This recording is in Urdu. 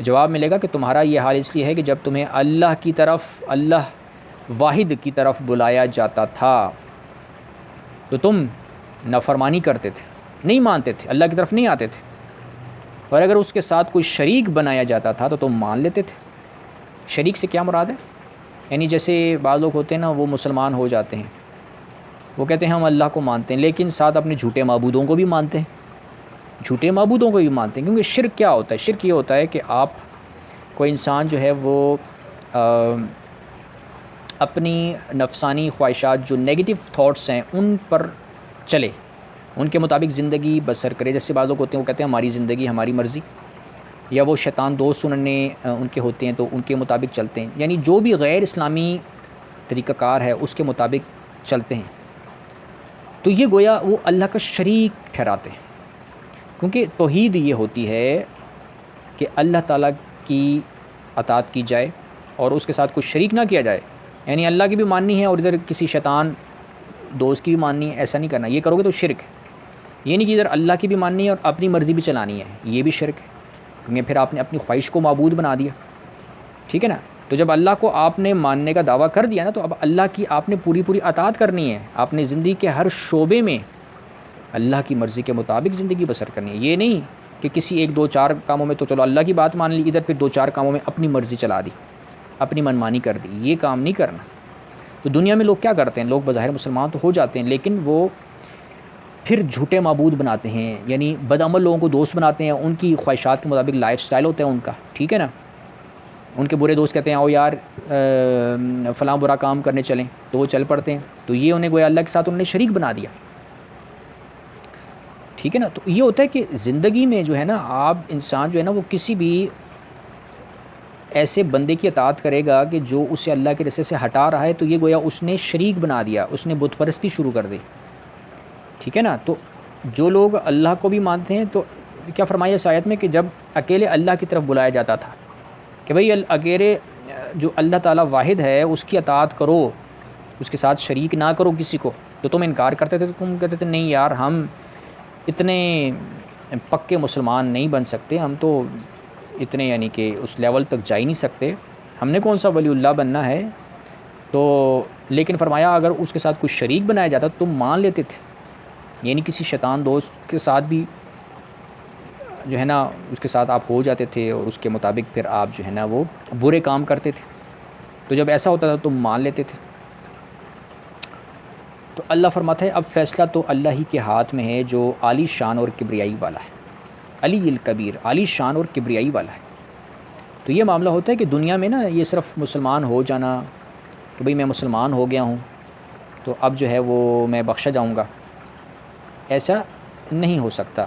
تو جواب ملے گا کہ تمہارا یہ حال اس لیے ہے کہ جب تمہیں اللہ کی طرف، اللہ واحد کی طرف بلایا جاتا تھا تو تم نافرمانی کرتے تھے، نہیں مانتے تھے، اللہ کی طرف نہیں آتے تھے، اور اگر اس کے ساتھ کوئی شریک بنایا جاتا تھا تو تم مان لیتے تھے۔ شریک سے کیا مراد ہے؟ یعنی جیسے بعض لوگ ہوتے ہیں نا، وہ مسلمان ہو جاتے ہیں، وہ کہتے ہیں ہم اللہ کو مانتے ہیں، لیکن ساتھ اپنے جھوٹے معبودوں کو بھی مانتے ہیں، جھوٹے معبودوں کو بھی مانتے ہیں۔ کیونکہ شرک کیا ہوتا ہے؟ شرک یہ ہوتا ہے کہ آپ کوئی انسان جو ہے وہ اپنی نفسانی خواہشات، جو نیگیٹو تھاٹس ہیں، ان پر چلے، ان کے مطابق زندگی بسر کرے۔ جیسے بعض لوگ ہوتے ہیں وہ کہتے ہیں ہماری زندگی ہماری مرضی، یا وہ شیطان دوست ان کے ہوتے ہیں تو ان کے مطابق چلتے ہیں، یعنی جو بھی غیر اسلامی طریقہ کار ہے اس کے مطابق چلتے ہیں، تو یہ گویا وہ اللہ کا شریک ٹھہراتے ہیں۔ کیونکہ توحید یہ ہوتی ہے کہ اللہ تعالیٰ کی اطاعت کی جائے اور اس کے ساتھ کوئی شریک نہ کیا جائے، یعنی اللہ کی بھی ماننی ہے اور ادھر کسی شیطان دوست کی بھی ماننی ہے، ایسا نہیں کرنا۔ یہ کرو گے تو شرک ہے۔ یہ نہیں کہ ادھر اللہ کی بھی ماننی ہے اور اپنی مرضی بھی چلانی ہے، یہ بھی شرک ہے، کیونکہ پھر آپ نے اپنی خواہش کو معبود بنا دیا، ٹھیک ہے نا۔ تو جب اللہ کو آپ نے ماننے کا دعویٰ کر دیا نا، تو اب اللہ کی آپ نے پوری اطاعت کرنی ہے، آپ نے زندگی کے ہر شعبے میں اللہ کی مرضی کے مطابق زندگی بسر کرنی ہے۔ یہ نہیں کہ کسی ایک دو چار کاموں میں تو چلو اللہ کی بات مان لی، ادھر پھر دو چار کاموں میں اپنی مرضی چلا دی، اپنی منمانی کر دی، یہ کام نہیں کرنا۔ تو دنیا میں لوگ کیا کرتے ہیں؟ لوگ بظاہر مسلمان تو ہو جاتے ہیں، لیکن وہ پھر جھوٹے معبود بناتے ہیں، یعنی بدعمل لوگوں کو دوست بناتے ہیں، ان کی خواہشات کے مطابق لائف سٹائل ہوتا ہے ان کا، ٹھیک ہے نا۔ ان کے برے دوست کہتے ہیں آؤ یار فلاں برا کام کرنے چلیں، تو وہ چل پڑتے ہیں، تو یہ انہیں گویا اللہ کے ساتھ انہوں نے شریک بنا دیا، ٹھیک ہے نا۔ تو یہ ہوتا ہے کہ زندگی میں جو ہے نا، آپ انسان جو ہے نا وہ کسی بھی ایسے بندے کی اطاعت کرے گا کہ جو اسے اللہ کے رستے سے ہٹا رہا ہے، تو یہ گویا اس نے شریک بنا دیا، اس نے بت پرستی شروع کر دی، ٹھیک ہے نا۔ تو جو لوگ اللہ کو بھی مانتے ہیں، تو کیا فرمایا اس آیت میں کہ جب اکیلے اللہ کی طرف بلایا جاتا تھا کہ بھئی اکیلے جو اللہ تعالیٰ واحد ہے اس کی اطاعت کرو، اس کے ساتھ شریک نہ کرو کسی کو، تو تم انکار کرتے تھے، تو تم کہتے تھے نہیں یار ہم اتنے پکے مسلمان نہیں بن سکتے، ہم تو اتنے یعنی کہ اس لیول تک جا ہی نہیں سکتے، ہم نے کون سا ولی اللہ بننا ہے۔ تو لیکن فرمایا اگر اس کے ساتھ کچھ شریک بنایا جاتا تو تم مان لیتے تھے، یعنی کسی شیطان دوست کے ساتھ بھی جو ہے نا اس کے ساتھ آپ ہو جاتے تھے، اور اس کے مطابق پھر آپ جو ہے نا وہ برے کام کرتے تھے۔ تو جب ایسا ہوتا تھا تو تم مان لیتے تھے۔ تو اللہ فرماتا ہے اب فیصلہ تو اللہ ہی کے ہاتھ میں ہے جو عالی شان اور کبریائی والا ہے، علی الکبیر، عالی شان اور کبریائی والا ہے۔ تو یہ معاملہ ہوتا ہے کہ دنیا میں نا یہ صرف مسلمان ہو جانا کہ بھئی میں مسلمان ہو گیا ہوں تو اب جو ہے وہ میں بخشا جاؤں گا، ایسا نہیں ہو سکتا۔